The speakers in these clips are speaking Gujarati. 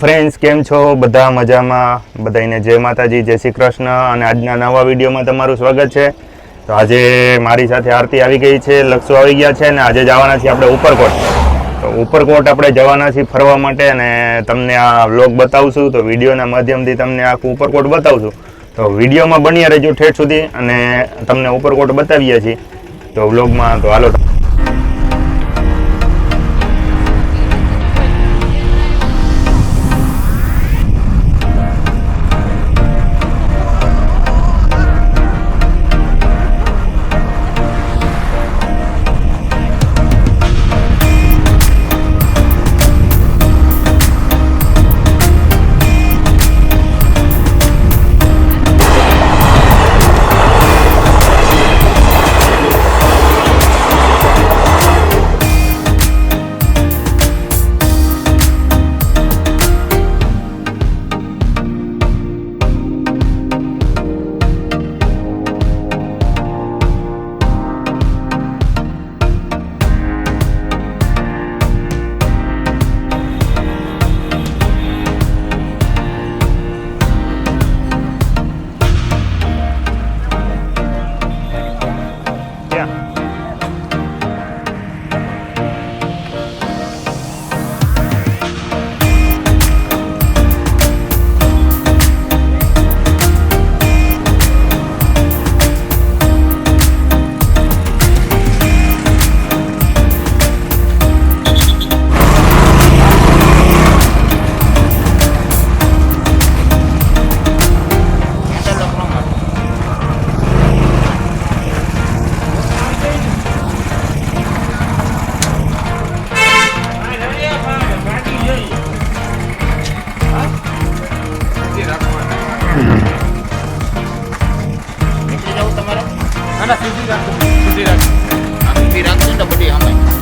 ફ્રેન્ડ્સ, કેમ છો? બધા મજામાં? બધાને જય માતાજી, જય શ્રી કૃષ્ણ. અને આજના નવા વિડીયોમાં તમારું સ્વાગત છે. તો આજે મારી સાથે આરતી આવી ગઈ છે, લક્ષો આવી ગયા છે અને આજે જવાના છીએ આપણે ઉપરકોટ. તો ઉપરકોટ આપણે જવાના છીએ ફરવા માટે અને તમને આ વ્લોગ બતાવશું. તો વિડીયોના માધ્યમથી તમને આખું ઉપરકોટ બતાવશું. તો વિડીયોમાં બન્યા રહેજો ઠેઠ સુધી અને તમને ઉપરકોટ બતાવીએ છીએ તો વ્લોગમાં. તો હાલો.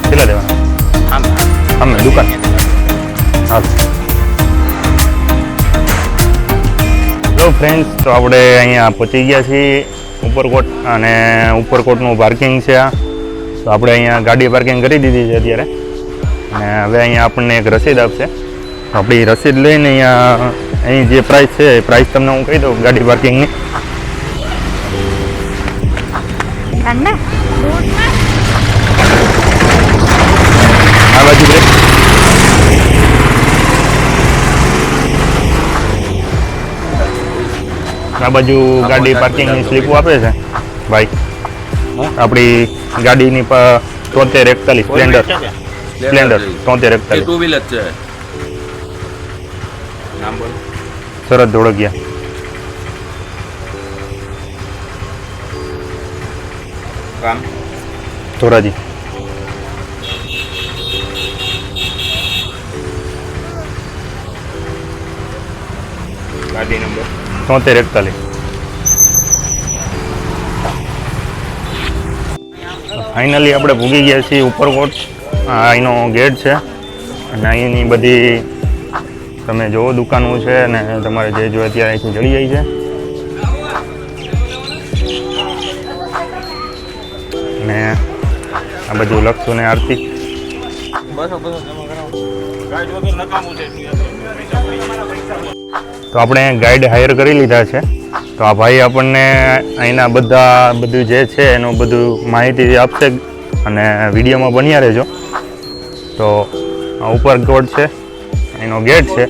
કેટલા દેવાના? દુકાન. હાલ. હેલો ફ્રેન્ડ્સ, તો આપણે અહીંયા પહોંચી ગયા છીએ ઉપરકોટ અને ઉપરકોટનું પાર્કિંગ છે આ. તો આપણે અહીંયા ગાડી પાર્કિંગ કરી દીધી છે અત્યારે અને હવે અહીંયા આપણને એક રસીદ આપશે. આપણી રસીદ લઈને અહીંયા અહીં જે પ્રાઇસ છે એ પ્રાઇસ તમને હું કહી દઉં ગાડી પાર્કિંગની. આ બાજુ બ્રેક. આ બાજુ ગાડી પાર્કિંગની સ્લીપો આપે છે ભાઈ. આપણી ગાડીની 7341 સ્પ્લેન્ડર 7341 ટુ વ્હીલર છે. નામ બોલો. શરદ ધોળકિયા. કામ ધોરાજી. ગાડી નંબર 7341. ફાઇનલી આપણે ભૂગી ગયા છીએ ઉપરકોટ. અહીંનો ગેટ છે અને અહીંની બધી તમે જોવો દુકાનો છે અને તમારે જે જો અત્યારે અહીંથી જડી જાય છે. અને આ બધું લક્ષો ને આરતી. તો આપણે ગાઈડ હાયર કરી લીધા છે. તો આ ભાઈ આપણને અહીંના બધું જે છે એનું બધું માહિતી આપશે અને વિડીયોમાં બન્યા રહેજો. તો આ ઉપરકોટ છે, એનો ગેટ છે.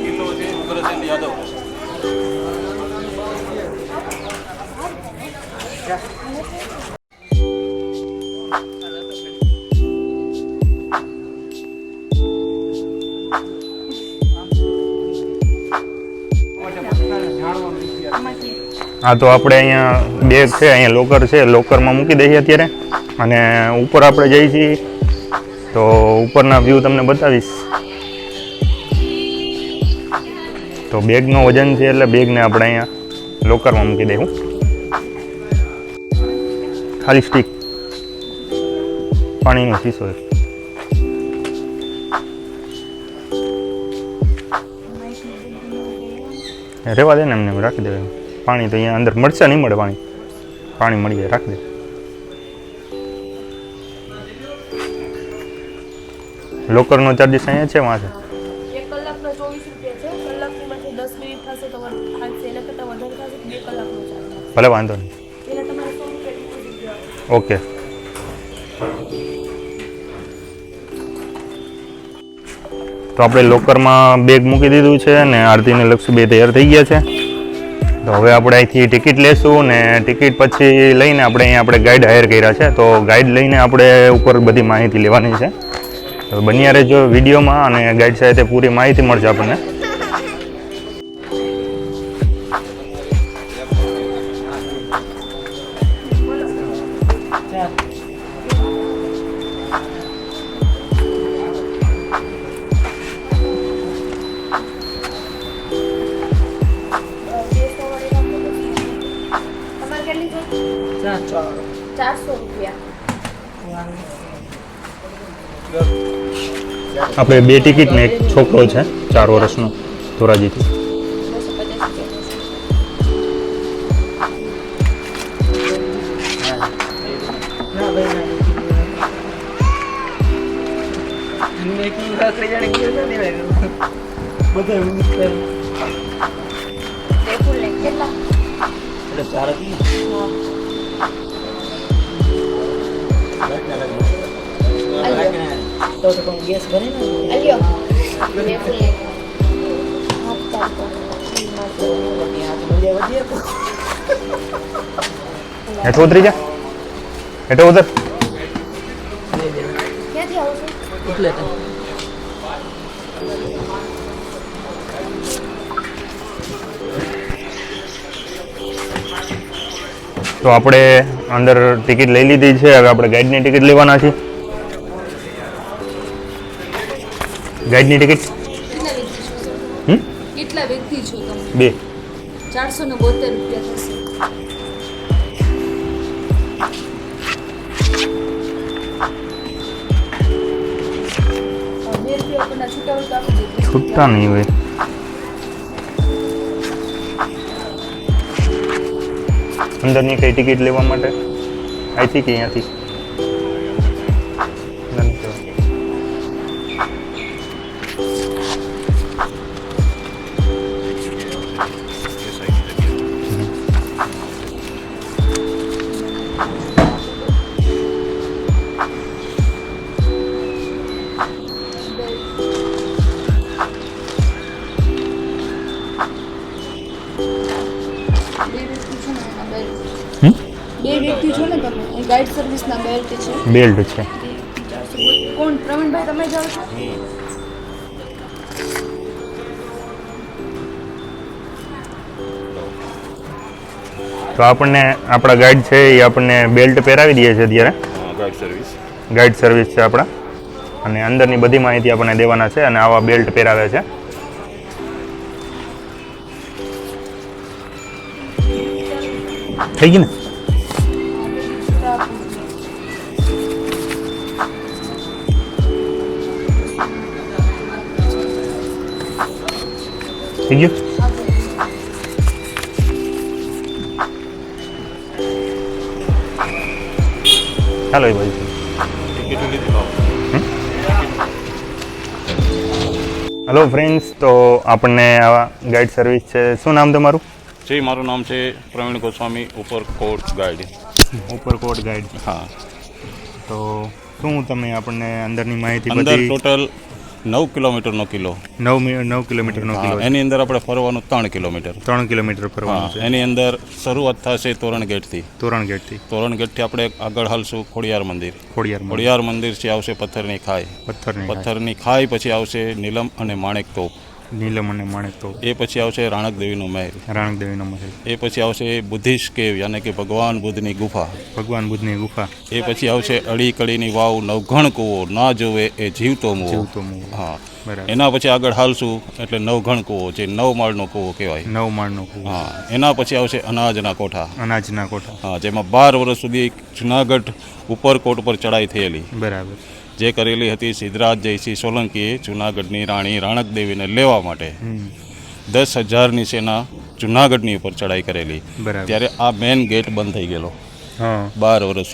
હા, તો આપણે અહીંયા બેગ છે, અહીંયા લોકર છે, લોકરમાં મૂકી દઈએ અત્યારે અને ઉપર આપણે જઈએ છીએ તો ઉપરના વ્યૂ તમને બતાવીશ. તો બેગનું વજન છે એટલે બેગને આપણે અહીંયા લોકરમાં મૂકી દઈશું. ખાલી સ્ટીક પાણીનો શીશો રહેવા દે ને, એમને રાખી દેવાય. પાણી તો અહીંયા અંદર મળશે નહીં, મળે પાણી મળી જાય, રાખી દે. લોકરનો ચાર્જીસ અહીંયા છે, વાં છે. 1 કલાકનો 24 રૂપિયા છે, લાગશે એના કરતાં વધારે થશે 2 કલાકનો ચાર્જ લાગશે. ભલે વાંધો નહીં. પહેલાં તમારે 100 રૂપિયા ડિપોઝિટ દેવાનું. ઓકે. તો આપણે લોકરમાં બેગ મૂકી દીધું છે અને આરતીને લક્ષ બે તૈયાર થઈ ગયા છે. તો હવે આપણે અહીંથી ટિકિટ લેશું ને ટિકિટ પછી લઈને આપણે ગાઈડ હાયર કર્યા છે. તો ગાઈડ લઈને આપણે ઉપર બધી માહિતી લેવાની છે. તો બન્યા રહેજો વિડીયોમાં અને ગાઈડ સાથે પૂરી માહિતી મળશે આપણને. તમારે કેટલી છે? 400 રૂપિયા. આપણે બે ટિકિટ ને એક છોકરો છે 4 વર્ષનો ધોરાજીથી. 250 ફૂલ લે કેટલા? ગેસ ભરે ને અલ્યો 2 ફૂલ લે. હેઠો ઉતરી જા, હેઠો ઉતર. ક્યાંથી આવો છો? એટલે તો આપણે અંદર ટિકિટ લઈ લીધી છે. હવે આપણે ગાઈડની ટિકિટ લેવાના છે. ગાઈડની ટિકિટ કેટલા વ્યક્તિ છો તમે? 2. 472 રૂપિયા થશે. બે રૂપિયા આપણને છૂટા હોય તો આપી દેજો. છૂટતા નહીં હોય. અંદરની કઈ ટિકિટ લેવા માટે અહીંથી કે અહીંયાથી? બે વ્યક્તિ છો ને તમે? ગાઈડ સર્વિસના બેલ્ટ છે. બેલ્ટ છે. કોણ? પ્રવીણભાઈ તમે જાઓ છો? તો આપણને આપણા ગાઈડ છે એ આપણને બેલ્ટ પહેરાવી દે છે અત્યારે. ગાઈડ સર્વિસ છે આપણા અને અંદરની બધી માહિતી આપણને દેવાના છે અને આવા બેલ્ટ પહેરાવે છે. થઈ ગઈ ને? થઈ ગયું? ચાલો એ બાજુ. હલો ફ્રેન્ડ્સ, તો આપણને આવા ગાઈડ સર્વિસ છે. શું નામ તમારું? જી, મારું નામ છે પ્રવીણ ગોસ્વામી, ઉપરકોટ ગાઈડ. ઉપરકોટ ગાઈડ. હા. તો શું તમે આપણને અંદરની માહિતી અંદર બધી? ટોટલ 9 કિલોમીટરનો કિલો. 9 કિલોમીટરનો કિલો. એની અંદર આપણે ફરવાનું 3 કિલોમીટર. 3 કિલોમીટર ફરવાનું છે. એની અંદર શરૂઆત થશે તોરણ ગેટથી. તોરણ ગેટથી. તોરણ ગેટથી આપણે આગળ હાલશું ખોડિયાર મંદિર. ખોડિયાર મંદિરથી આવશે પથ્થરની ખાઈ. પથ્થરની પથ્થરની ખાઈ પછી આવશે નીલમ અને માણેક તોપ. નીલમ અને માણેક તોપ. એ પછી આવશે રાણક દેવીનો મહેલ. રાણક દેવીનો મહેલ. એ પછી આવશે બુદ્ધિસ્ટ કેવ, યાને કે ભગવાન બુદ્ધની ગુફા. ભગવાન બુદ્ધની ગુફા. એ પછી આવશે અડી કડીની વાવ, નવઘણ કૂવો, ના જોવે એ જીવતો મુવો. જીવતો મુવો. હા. બરાબર. એના પછી આગળ હાલશું એટલે નવઘણ કૂવો, જે 9 માળનો કૂવો કહેવાય. 9 માળનો કૂવો. હા. એના પછી આવશે અનાજના કોઠા. અનાજના કોઠા. હા, જેમાં 12 વર્ષ સુધી જુનાગઢ ઉપરકોટ પર ચડાઈ થયેલી. બરાબર. જે કરેલી હતી સિદ્ધરાજ જયસિંહ સોલંકીએ જુનાગઢની રાણી રાણક દેવીને લેવા માટે 10,000ની સેના જુનાગઢની ઉપર ચડાઈ કરેલી. બરાબર. ત્યારે આ મેન ગેટ બંધ થઈ ગયેલો. હા. 12 વર્ષ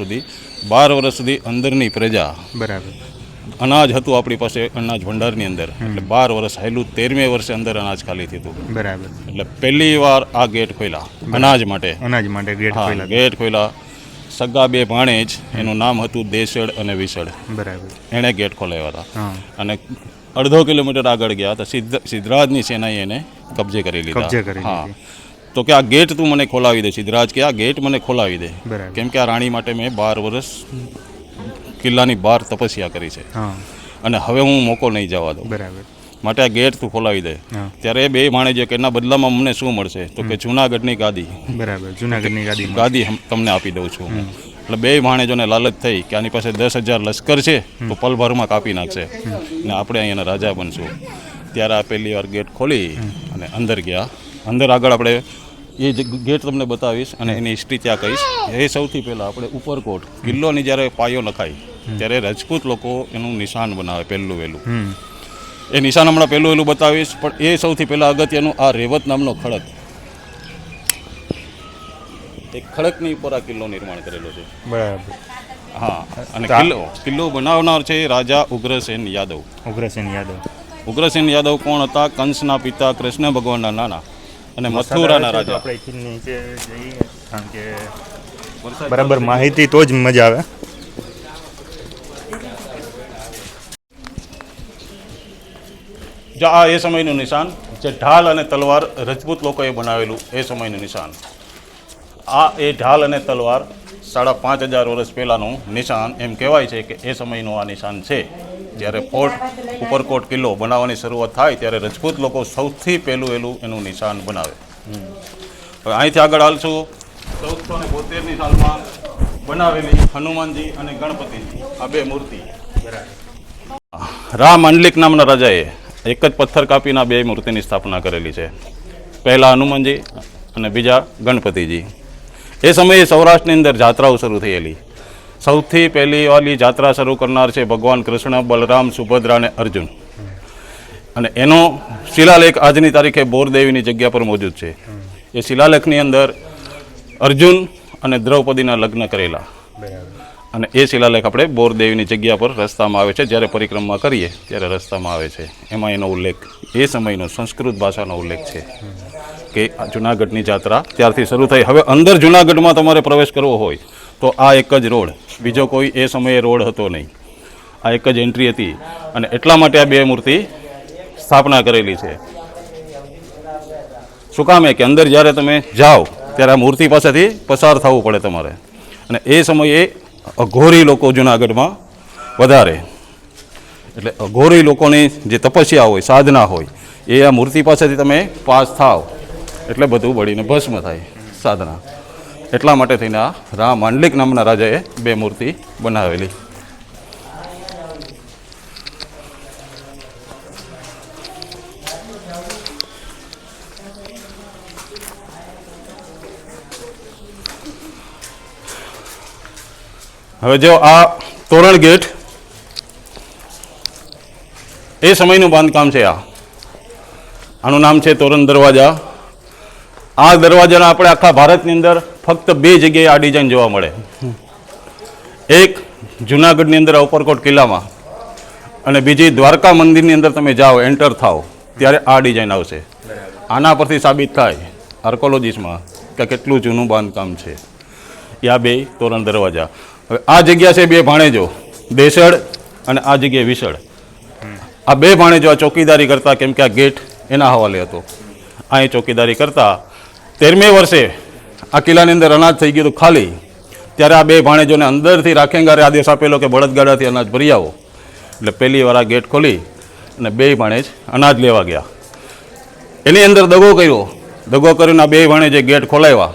સુધી અંદરની પ્રજા બરાબર અનાજ હતું આપણી પાસે અનાજ ભંડારની અંદર, એટલે 12 વર્ષ હાલ્યું, 13મે વર્ષે અંદર અનાજ ખાલી થયું. બરાબર. એટલે પહેલી વાર આ ગેટ ખોલ્યા અનાજ માટે. અનાજ માટે ગેટ હા, ખોલ્યા. ગેટ ખોલ્યા. સગા બે ભાણેજ, એનું નામ હતું દેસડ અને વિસડ, બરાબર. એણે ગેટ ખોલાવ્યા હતા. હા. અને અડધો કિલોમીટર આગળ ગયા તો સિદ્ધરાજની સેનાએ એને કબજે કરી કબજે કરી લીધા. હા, લીધી. તો કે આ ગેટ તું મને ખોલાવી દે. સિદ્ધરાજ કે આ ગેટ મને ખોલાવી દે, બરાબર. કેમ કે આ રાણી માટે મેં 12 વર્ષ કિલ્લાની બહાર તપસ્યા કરી છે, હા. અને હવે હું મોકો નહીં જવા દઉં, બરાબર. માટે આ ગેટ તું ખોલાવી દે. હા. ત્યારે એ બે ભાણેજે કે એના બદલામાં મને શું મળશે? તો કે જૂનાગઢની ગાદી, બરાબર. જુનાગઢની ગાદી. ગાદી તમને આપી દઉં છું. એટલે બે ભાણેજોને લાલચ થઈ કે આની પાસે 10,000 લશ્કર છે તો પલભરમાં કાપી નાખશે ને આપણે અહીંયાના રાજા બનશું. ત્યારે આ પહેલી વાર ગેટ ખોલી અને અંદર ગયા. અંદર આગળ આપણે એ જે ગેટ તમને બતાવીશ અને એની હિસ્ટ્રી ત્યાં કહીશ. એ સૌથી પહેલાં આપણે ઉપરકોટ કિલ્લોની જ્યારે પાયો નખાય ત્યારે રાજપૂત લોકો એનું નિશાન બનાવે પહેલું વહેલું. એ નિશાન હમણાં પહેલું વહેલું બતાવીશ, પણ એ સૌથી પહેલાં અગત્યનું આ રેવત નામનો ખડક. એક ખડકની ઉપર આ કિલ્લો નિર્માણ કરેલો છે. બરાબર. હા, અને કિલ્લો બનાવનાર છે રાજા ઉગ્રસેન યાદવ. ઉગ્રસેન યાદવ. ઉગ્રસેન યાદવ કોણ હતા? કંસના પિતા, કૃષ્ણ ભગવાનના નાના અને મથુરાના રાજા. આપણે અહીંથી નીચે જઈએ, કારણ કે બરાબર માહિતી તો જ મજા આવે. જો આ એ સમયનું નિશાન, જે ઢાલ અને તલવાર રજપૂત લોકોએ બનાવેલું એ સમયનું નિશાન. આ એ ઢાલ અને તલવાર 5,500 વર્ષ પહેલાંનું નિશાન. એમ કહેવાય છે કે એ સમયનું આ નિશાન છે. જ્યારે ફોર્ટ ઉપરકોટ કિલ્લો બનાવવાની શરૂઆત થાય ત્યારે રજપૂત લોકો સૌથી પહેલું એનું નિશાન બનાવે. હવે અહીંથી આગળ હાલશું. 1472ની સાલમાં બનાવેલી હનુમાનજી અને ગણપતિજી, આ બે મૂર્તિ. રામ મંડલિક નામના રાજાએ એક જ પથ્થર કાપીને બે મૂર્તિની સ્થાપના કરેલી છે. પહેલા હનુમાનજી અને બીજા ગણપતિજી. એ સમયે સૌરાષ્ટ્રની અંદર જાત્રાઓ શરૂ થયેલી. સૌથી પહેલી વાલી જાત્રા શરૂ કરનાર છે ભગવાન કૃષ્ણ, બલરામ, સુભદ્રા અને અર્જુન. અને એનો શિલાલેખ આજની તારીખે બોરદેવીની જગ્યા પર મોજૂદ છે. એ શિલાલેખની અંદર અર્જુન અને દ્રૌપદીના લગ્ન કરેલા. અને એ શિલાલેખ આપણે બોરદેવીની જગ્યા પર રસ્તામાં આવે છે. જ્યારે પરિક્રમા કરીએ ત્યારે રસ્તામાં આવે છે. એમાં એનો ઉલ્લેખ એ સમયનો સંસ્કૃત ભાષાનો ઉલ્લેખ છે કે જુનાગઢની જાત્રા ત્યારથી શરૂ થઈ. હવે અંદર જુનાગઢમાં તમારે પ્રવેશ કરવો હોય તો આ એક જ રોડ, બીજો કોઈ એ સમયે રોડ હતો નહીં. આ એક જ એન્ટ્રી હતી અને એટલા માટે આ બે મૂર્તિ સ્થાપના કરેલી છે. શું કામ કે અંદર જ્યારે તમે જાઓ ત્યારે આ મૂર્તિ પાસેથી પસાર થવું પડે તમારે. અને એ સમયે અઘોરી લોકો જુનાગઢમાં વધારે, એટલે અઘોરી લોકોની જે તપસ્યા હોય, સાધના હોય, એ આ મૂર્તિ પાસેથી તમે પાસ થાવ એટલે બધું બળીને ભસ્મ થાય સાધના. એટલા માટે થઈને આ રામ માંડલિક નામના રાજાએ બે મૂર્તિ બનાવેલી. હવે જો આ તોરણ ગેટ એ સમયનું બાંધકામ છે. આનું નામ છે તોરણ દરવાજા. આ દરવાજાના આપણે આખા ભારતની અંદર ફક્ત 2 જગ્યાએ આ ડિઝાઇન જોવા મળે. એક જુનાગઢની અંદર ઉપરકોટ કિલ્લામાં, અને બીજી દ્વારકા મંદિરની અંદર તમે જાઓ, એન્ટર થાઓ ત્યારે આ ડિઝાઇન આવશે. આના પરથી સાબિત થાય આર્કોલોજીસમાં કે કેટલું જૂનું બાંધકામ છે. એ આ 2 તોરણ દરવાજા. હવે આ જગ્યા છે 2 ભાણેજો, દેસડ અને આ જગ્યાએ વિસડ. આ 2 ભાણેજો આ ચોકીદારી કરતા, કેમ કે આ ગેટ એના હવાલે હતો. અહીં ચોકીદારી કરતા 13મે વર્ષે આ કિલ્લાની અંદર અનાજ થઈ ગયું હતું ખાલી. ત્યારે આ 2 ભાણેજોને અંદરથી રાખેંગારે આદેશ આપેલો કે બળદગાડાથી અનાજ ભરી આવો. એટલે પહેલી વાર આ ગેટ ખોલી અને 2 ભાણેજ અનાજ લેવા ગયા. એની અંદર દગો કર્યો. દગો કરીને આ 2 ભાણેજે ગેટ ખોલાવ્યા.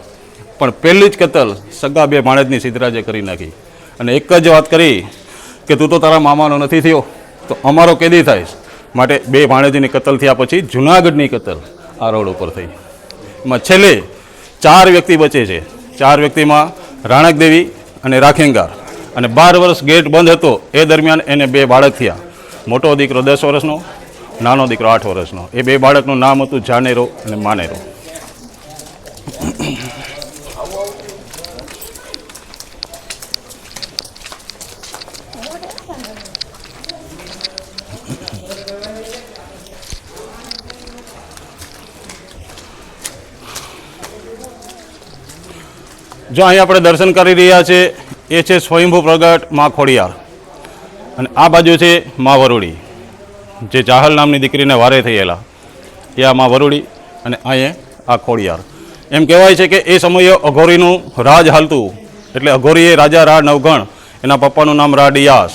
પણ પહેલી જ કતલ સગા 2 ભાણેજની સિદ્ધરાજે કરી નાખી. અને એક જ વાત કરી કે તું તો તારા મામાનો નથી થયો તો અમારો કેદી થાય. માટે 2 ભાણેજની કતલ થયા પછી જુનાગઢની કતલ આ રોડ ઉપર થઈ. એમાં છેલ્લે 4 વ્યક્તિ બચે છે. 4 વ્યક્તિમાં રાણક દેવી અને રાખેંગાર. અને 12 વર્ષ ગેટ બંધ હતો એ દરમિયાન એને 2 બાળક થયા. મોટો દીકરો 10 વર્ષનો, નાનો દીકરો 8 વર્ષનો. એ 2 બાળકનું નામ હતું જાનેરો અને માનેરો. જો અહીં આપણે દર્શન કરી રહ્યા છે એ છે સ્વયંભૂ પ્રગટ માં ખોડિયાર, અને આ બાજુ છે માં વરુડી, જે ચાહલ નામની દીકરીને વારે થયેલા એ આ માં વરુડી, અને અહીંયા આ ખોડિયાર. એમ કહેવાય છે કે એ સમયે અઘોરીનું રાજ હાલતું, એટલે અઘોરીએ રાજા રા નવઘણ, એના પપ્પાનું નામ રા ડિયાસ,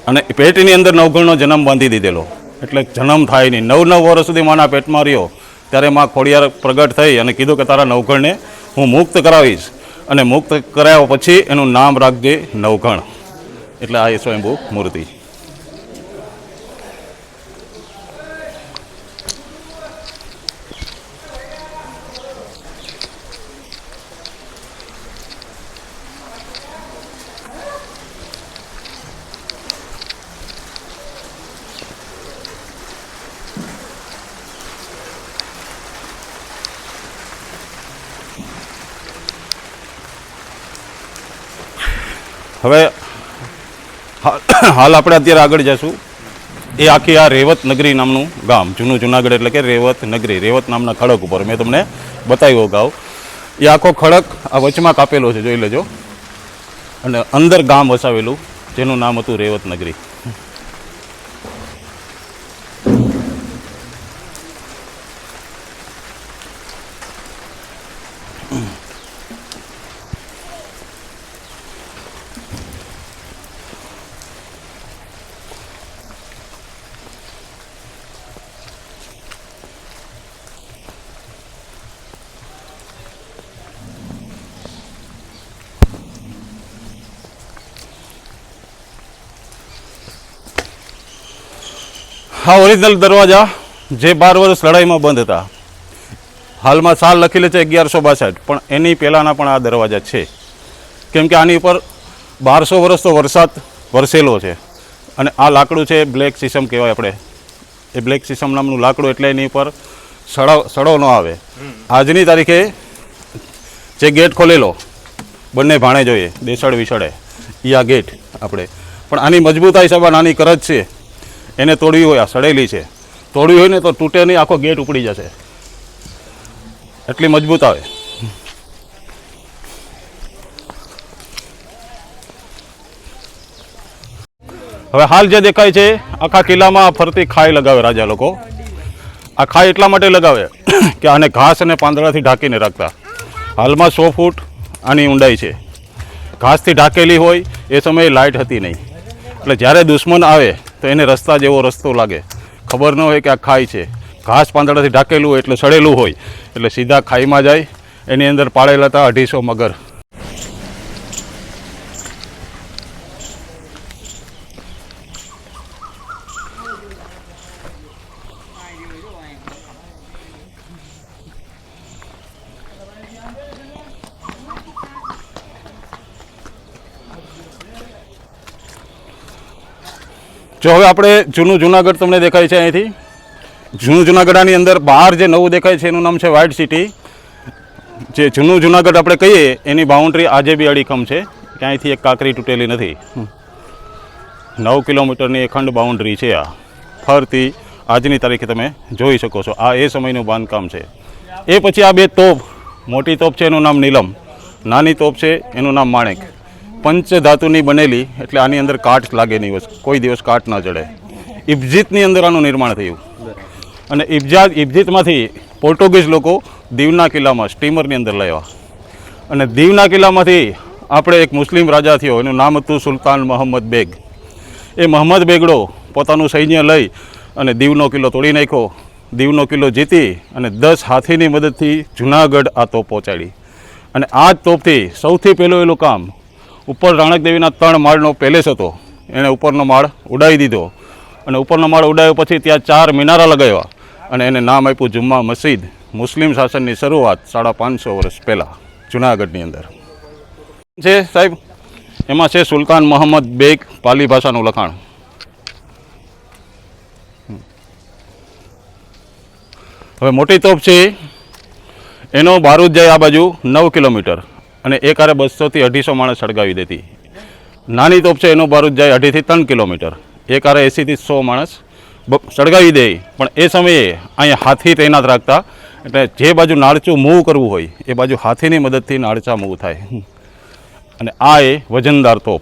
અને પેટની અંદર નવઘણનો જન્મ બાંધી દીધેલો, એટલે જન્મ થાય નહીં. 9 વર્ષ સુધી માના પેટમાં રહ્યો, ત્યારે માં ખોડિયાર પ્રગટ થઈ અને કીધું કે તારા નવઘણને હું મુક્ત કરાવીશ, અને મુક્ત કરાવ્યા પછી એનું નામ રાખજે નવઘણ, એટલે આ એ સ્વયંભૂ મૂર્તિ. હવે હાલ આપણે અત્યારે આગળ જઈશું. એ આખી આ રેવત નગરી નામનું ગામ, જૂનું જુનાગઢ એટલે કે રેવત નગરી, રેવત નામના ખડક ઉપર મેં તમને બતાવ્યો અગાઉ. એ આખો ખડક આ વચમાં કાપેલો છે, જોઈ લેજો, અને અંદર ગામ વસાવેલું જેનું નામ હતું રેવત નગરી. હા, ઓરિજિનલ દરવાજા જે 12 વર્ષ લડાઈમાં બંધ હતા. હાલમાં સાલ લખેલી છે 1162, પણ એની પહેલાંના પણ આ દરવાજા છે, કેમ કે આની ઉપર 1200 વર્ષ તો વરસાદ વરસેલો છે. અને આ લાકડું છે બ્લેક સીસમ કહેવાય આપણે, એ બ્લેક સીસમ નામનું લાકડું, એટલે એની ઉપર સડો ન આવે. આજની તારીખે જે ગેટ ખોલેલો બંને ભાણે જોઈએ દેસડ વિસડે, એ આ ગેટ આપણે, પણ આની મજબૂતાઈ સભા નાની કરજ છે, એને તોડવી હોય, આ સડેલી છે, તોડવી હોય ને તો તૂટે નહીં, આખો ગેટ ઉપડી જશે, એટલી મજબૂત આવે. હવે હાલ જે દેખાય છે આખા કિલ્લામાં ફરતી ખાઈ લગાવે રાજા લોકો. આ ખાઈ એટલા માટે લગાવે કે આને ઘાસ અને પાંદડાથી ઢાંકીને રાખતા. હાલમાં 100 ફૂટ આની ઊંડાઈ છે, ઘાસથી ઢાંકેલી હોય. એ સમયે લાઇટ હતી નહીં, એટલે જ્યારે દુશ્મન આવે તો એને રસ્તા જેવો રસ્તો લાગે, ખબર ન હોય કે આ ખાઈ છે. ઘાસ પાંદડાથી ઢાંકેલું હોય એટલે સડેલું હોય, એટલે સીધા ખાઈમાં જાય. એની અંદર પાળેલા હતા 250 મગર. જો હવે આપણે જૂનું જુનાગઢ તમને દેખાય છે અહીંથી. જૂનું જુનાગઢની અંદર બહાર જે નવું દેખાય છે એનું નામ છે વ્હાઇટ સિટી. જે જૂનું જુનાગઢ આપણે કહીએ એની બાઉન્ડ્રી આજે બી અડીખમ છે, ક્યાંયથી એક કાંકરી તૂટેલી નથી. 9 કિલોમીટરની અખંડ બાઉન્ડ્રી છે આ ફરતી. આજની તારીખે તમે જોઈ શકો છો, આ એ સમયનું બાંધકામ છે. એ પછી આ બે તોપ, મોટી તોપ છે એનું નામ નીલમ, નાની તોપ છે એનું નામ માણેક. પંચ ધાતુની બનેલી, એટલે આની અંદર કાટ લાગે નહીં, કોઈ દિવસ કાટ ના ચડે. ઇબ્જીતની અંદર આનું નિર્માણ થયું, અને ઇબ્જીતમાંથી પોર્ટુગીઝ લોકો દીવના કિલ્લામાં સ્ટીમરની અંદર લાવ્યા, અને દીવના કિલ્લામાંથી આપણે એક મુસ્લિમ રાજા થયો, એનું નામ હતું સુલતાન મોહમ્મદ બેગ. એ મોહમ્મદ બેગડો પોતાનું સૈન્ય લઈ અને દીવનો કિલ્લો તોડી નાખ્યો. દીવનો કિલ્લો જીતી અને 10 હાથીની મદદથી જુનાગઢ આ તોપ પહોંચાડી. અને આ જ તોપથી સૌથી પહેલું એનું કામ, ઉપર રાણક દેવીના 3 માળનો પેલેસ હતો, એણે ઉપરનો માળ ઉડાવી દીધો, અને ઉપરનો માળ ઉડાવ્યો પછી ત્યાં 4 મિનારા લગાવ્યા, અને એને નામ આપ્યું જુમ્મા મસ્જિદ. મુસ્લિમ શાસનની શરૂઆત 550 વર્ષ પહેલાં જુનાગઢની અંદર છે સાહેબ. એમાં છે સુલતાન મોહમ્મદ બેગ, પાલી ભાષાનું લખાણ. હવે મોટી તોપ છે એનો બારૂદ જાય આ બાજુ 9 કિલોમીટર, અને એક આરે 200 થી 250 માણસ સળગાવી દેતી. નાની તોપ છે એનો બારૂદ જાય 2.5 થી 3 કિલોમીટર, એક આરે 80 થી 100 માણસ સળગાવી દે. પણ એ સમયે અહીંયા હાથી તૈનાત રાખતા, એટલે જે બાજુ નાળચું મૂવ કરવું હોય એ બાજુ હાથીની મદદથી નાળચા મૂવ થાય. અને આ એ વજનદાર તોપ.